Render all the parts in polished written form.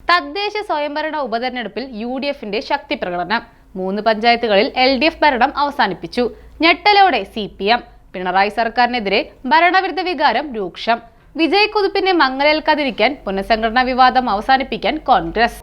തദ്ദേശ സ്വയംഭരണ ഉപതെരഞ്ഞെടുപ്പിൽ UDFന്റെ ശക്തി പ്രകടനം. 3 പഞ്ചായത്തുകളിൽ LDF ഭരണം അവസാനിപ്പിച്ചു. ഞെട്ടലോടെ CPM. പിണറായി സർക്കാരിനെതിരെ ഭരണവിരുദ്ധ വികാരം രൂക്ഷം. വിജയ് കുതിപ്പിനെ മങ്ങലേൽക്കാതിരിക്കാൻ പുനഃസംഘടനാ വിവാദം അവസാനിപ്പിക്കാൻ കോൺഗ്രസ്.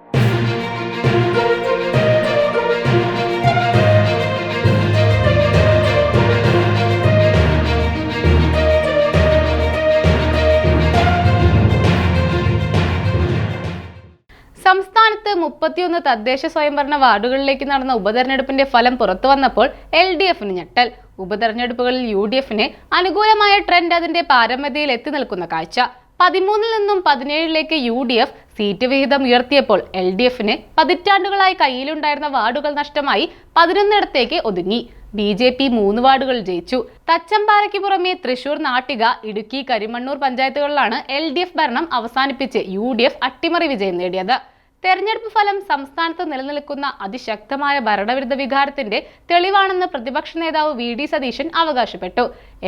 സംസ്ഥാനത്ത് 31 തദ്ദേശ സ്വയംഭരണ വാർഡുകളിലേക്ക് നടന്ന ഉപതെരഞ്ഞെടുപ്പിന്റെ ഫലം പുറത്തു വന്നപ്പോൾ LDFന് ഞെട്ടൽ. ഉപതെരഞ്ഞെടുപ്പുകളിൽ UDFന് അനുകൂലമായ ട്രെൻഡ് അതിന്റെ പാരമ്യതയിൽ എത്തി നിൽക്കുന്ന കാഴ്ച. 13-ൽ നിന്നും 17-ലേക്ക് UDF സീറ്റ് വിഹിതം ഉയർത്തിയപ്പോൾ LDFന് പതിറ്റാണ്ടുകളായി കയ്യിലുണ്ടായിരുന്ന വാർഡുകൾ നഷ്ടമായി 11-ഇടത്തേക്ക് ഒതുങ്ങി. BJP 3 വാർഡുകൾ ജയിച്ചു. തച്ചമ്പാറയ്ക്ക് പുറമെ തൃശൂർ, നാട്ടിക, ഇടുക്കി, കരിമണ്ണൂർ പഞ്ചായത്തുകളിലാണ് LDF ഭരണം അവസാനിപ്പിച്ച് UDF അട്ടിമറി വിജയം നേടിയത്. തെരഞ്ഞെടുപ്പ് ഫലം സംസ്ഥാനത്ത് നിലനിൽക്കുന്ന അതിശക്തമായ ഭരണവിരുദ്ധ വികാരത്തിന്റെ തെളിവാണെന്ന് പ്രതിപക്ഷ നേതാവ് VD സതീശൻ അവകാശപ്പെട്ടു.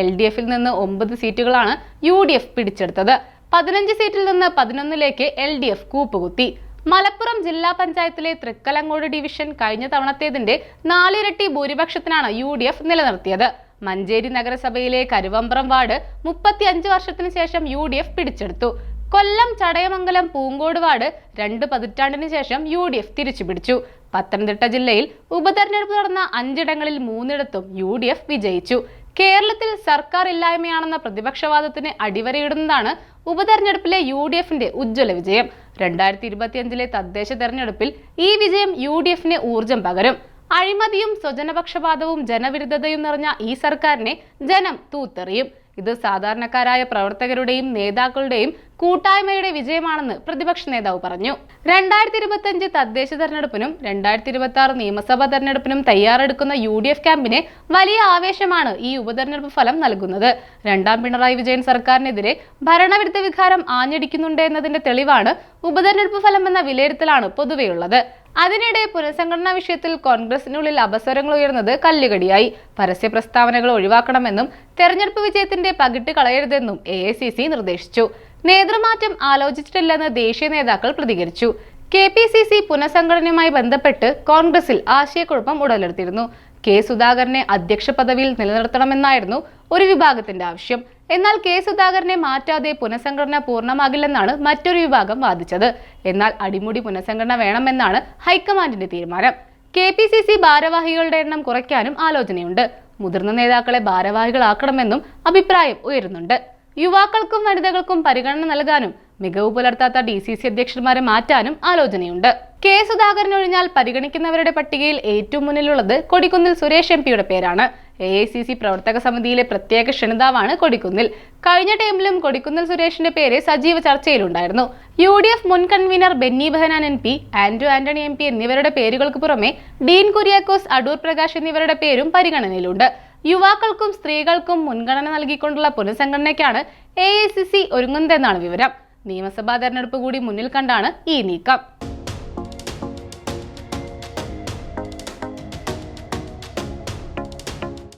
LDFൽ നിന്ന് 9 സീറ്റുകളാണ് UDF പിടിച്ചെടുത്തത്. 15 സീറ്റിൽ നിന്ന് 11-ലേക്ക് LDF കൂപ്പുകുത്തി. മലപ്പുറം ജില്ലാ പഞ്ചായത്തിലെ തൃക്കലങ്ങോട് ഡിവിഷൻ കഴിഞ്ഞ തവണത്തേതിന്റെ 4 ഇരട്ടി ഭൂരിപക്ഷത്തിനാണ് UDF നിലനിർത്തിയത്. മഞ്ചേരി നഗരസഭയിലെ കരുവമ്പ്രം വാർഡ് 35 വർഷത്തിന് ശേഷം UDF പിടിച്ചെടുത്തു. കൊല്ലം ചടയമംഗലം പൂങ്കോട് വാർഡ് 2 പതിറ്റാണ്ടിന് ശേഷം UDF തിരിച്ചുപിടിച്ചു. പത്തനംതിട്ട ജില്ലയിൽ ഉപതെരഞ്ഞെടുപ്പ് നടന്ന 5 ഇടങ്ങളിൽ 3-ഇടത്തും UDF വിജയിച്ചു. കേരളത്തിൽ സർക്കാർ ഇല്ലായ്മയാണെന്ന പ്രതിപക്ഷവാദത്തിന് അടിവരയിടുന്നതാണ് ഉപതെരഞ്ഞെടുപ്പിലെ UDFന്റെ ഉജ്ജ്വല വിജയം. 2025-ലെ തദ്ദേശ തെരഞ്ഞെടുപ്പിൽ ഈ വിജയം UDFന് ഊർജം പകരും. അഴിമതിയും സ്വജനപക്ഷപാതവും ജനവിരുദ്ധതയും നിറഞ്ഞ ഈ സർക്കാരിനെ ജനം തൂത്തെറിയും. ഇത് സാധാരണക്കാരായ പ്രവർത്തകരുടെയും നേതാക്കളുടെയും കൂട്ടായ്മയുടെ വിജയമാണെന്ന് പ്രതിപക്ഷ നേതാവ് പറഞ്ഞു. 2025 തദ്ദേശ തെരഞ്ഞെടുപ്പിനും 2026 നിയമസഭാ തെരഞ്ഞെടുപ്പിനും തയ്യാറെടുക്കുന്ന UDF ക്യാമ്പിന് വലിയ ആവേശമാണ് ഈ ഉപതെരഞ്ഞെടുപ്പ് ഫലം നൽകുന്നത്. രണ്ടാം പിണറായി വിജയൻ സർക്കാരിനെതിരെ ഭരണവിരുദ്ധ വികാരം ആഞ്ഞടിക്കുന്നുണ്ട് എന്നതിന്റെ തെളിവാണ് ഉപതെരഞ്ഞെടുപ്പ് ഫലം എന്ന വിലയിരുത്തലാണ് പൊതുവെയുള്ളത്. അതിനിടെ പുനഃസംഘടനാ വിഷയത്തിൽ കോൺഗ്രസിനുള്ളിൽ അപസ്വരങ്ങൾ ഉയർന്നത് കല്ലുകടിയായി. പരസ്യ പ്രസ്താവനകൾ ഒഴിവാക്കണമെന്നും തെരഞ്ഞെടുപ്പ് വിജയത്തിന്റെ പകിട്ട് കളയരുതെന്നും AICC നിർദ്ദേശിച്ചു. നേതൃമാറ്റം ആലോചിച്ചിട്ടില്ലെന്ന് ദേശീയ നേതാക്കൾ പ്രതികരിച്ചു. KPCC പുനഃസംഘടനയുമായി ബന്ധപ്പെട്ട് കോൺഗ്രസിൽ ആശയക്കുഴപ്പം ഉടലെടുത്തിരുന്നു. K. സുധാകരനെ അധ്യക്ഷ പദവിയിൽ നിലനിർത്തണമെന്നായിരുന്നു ഒരു വിഭാഗത്തിന്റെ ആവശ്യം. എന്നാൽ K. സുധാകരനെ മാറ്റാതെ പുനഃസംഘടന പൂർണ്ണമാകില്ലെന്നാണ് മറ്റൊരു വിഭാഗം വാദിച്ചത്. എന്നാൽ അടിമുടി പുനഃസംഘടന വേണമെന്നാണ് ഹൈക്കമാൻഡിന്റെ തീരുമാനം. KPCC ഭാരവാഹികളുടെ എണ്ണം കുറയ്ക്കാനും ആലോചനയുണ്ട്. മുതിർന്ന നേതാക്കളെ ഭാരവാഹികളാക്കണമെന്നും അഭിപ്രായം ഉയരുന്നുണ്ട്. യുവാക്കൾക്കും വനിതകൾക്കും പരിഗണന നൽകാനും മികവ് പുലർത്താത്ത DCC അധ്യക്ഷന്മാരെ മാറ്റാനും ആലോചനയുണ്ട്. K. സുധാകരൻ ഒഴിഞ്ഞാൽ പരിഗണിക്കുന്നവരുടെ പട്ടികയിൽ ഏറ്റവും മുന്നിലുള്ളത് കൊടിക്കുന്നിൽ സുരേഷ് MPയുടെ പേരാണ്. AICC പ്രവർത്തക സമിതിയിലെ പ്രത്യേക ക്ഷണിതാവാണ് കൊടിക്കുന്നിൽ. കഴിഞ്ഞ ടൈമിലും കൊടിക്കുന്നിൽ സുരേഷിന്റെ പേര് സജീവ ചർച്ചയിലുണ്ടായിരുന്നു. UDF മുൻ convener Benny Behanan MP, Anto Antony MP എന്നിവരുടെ പേരുകൾക്ക് പുറമെ ഡീൻ കുര്യാക്കോസ്, അടൂർ പ്രകാശ് എന്നിവരുടെ പേരും പരിഗണനയിലുണ്ട്. യുവാക്കൾക്കും സ്ത്രീകൾക്കും മുൻഗണന നൽകിക്കൊണ്ടുള്ള പുനഃസംഘടനയ്ക്കാണ് AICC ഒരുങ്ങുന്നതെന്നാണ് വിവരം. നിയമസഭാ തെരഞ്ഞെടുപ്പ് കൂടി മുന്നിൽ കണ്ടാണ് ഈ നീക്കം.